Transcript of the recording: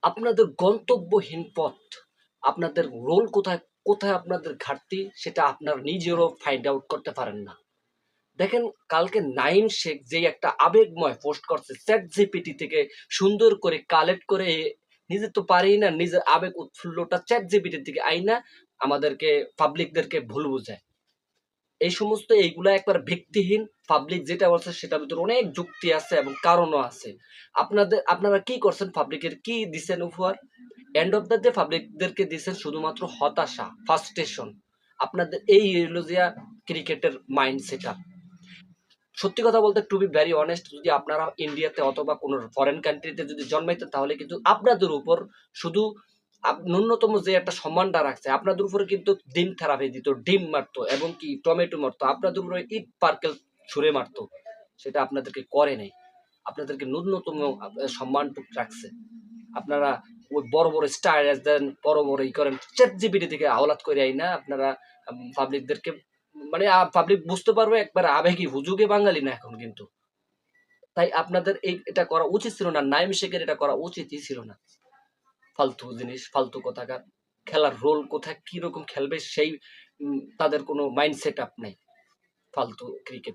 আপনাদের গন্তব্যহীন পথ, আপনাদের রোল কোথায়, কোথায় আপনাদের ঘাটতি সেটা আপনারা নিজেরও ফাইন্ড আউট করতে পারেন না। দেখেন কালকে নাইম শেখ যে একটা আবেগময় পোস্ট করছে চ্যাট জিপিটি থেকে সুন্দর করে কালেক্ট করে, নিজে তো পারেই না, নিজের আবেগ উৎফুল্লটা চ্যাট জিপিটি থেকে আইনা আমাদেরকে পাবলিকদেরকে ভুল বুঝায়। এই সমস্ত এইগুলা একবার ভিত্তিহীন। পাবলিক যেটা বলছে সেটার ভিতরে অনেক যুক্তি আছে এবং কারণও আছে। আপনারা কি করছেন, পাবলিকের কি দিচ্ছেন উপহার? এন্ড অফ দ্য ডে পাবলিকদেরকে দিচ্ছেন শুধুমাত্র হতাশা, ফার্স্ট্রেশন। আপনাদের এই হলো যে ক্রিকেটের মাইন্ড সেট। সত্যি কথা বলতে, টু বি ভেরি অনেস্ট, যদি আপনারা ইন্ডিয়াতে অথবা কোনো ফরেন কান্ট্রিতে যদি জন্মাইতেন তাহলে কিন্তু আপনাদের উপর শুধু ন্যূনতম যে একটা সম্মানটা রাখছে, আপনাদের উপরে কিন্তু ডিম থেরাপি দিত, ডিম মারতো এবং কি টমেটো মারতো, আপনাদের উপরে ইট পার্কেল ছুঁড়ে মারতো। সেটা আপনাদেরকে করে নাই। আপনাদেরকে ন্যূনতম সম্মানটুক রাখছে। আপনারা ওই বড় বড় স্টার দেন, বড় বড় ই করেন, চ্যাট জিপিটি থেকে আওলাদ করে আই না আপনারা পাবলিকদেরকে, মানে পাবলিক বুঝতে পারবে একবার আবেগী হুজুগে বাঙালি না এখন কিন্তু। তাই আপনাদের এটা করা উচিত ছিল না, নাইম শেখের এটা করা উচিতই ছিল না। ফালতু জিনিস, ফালতু কথাকার। খেলার রোল কোথায় কিরকম খেলবে সেই তাদের কোনো মাইন্ড সেট আপ নাই। ফালতু ক্রিকেট।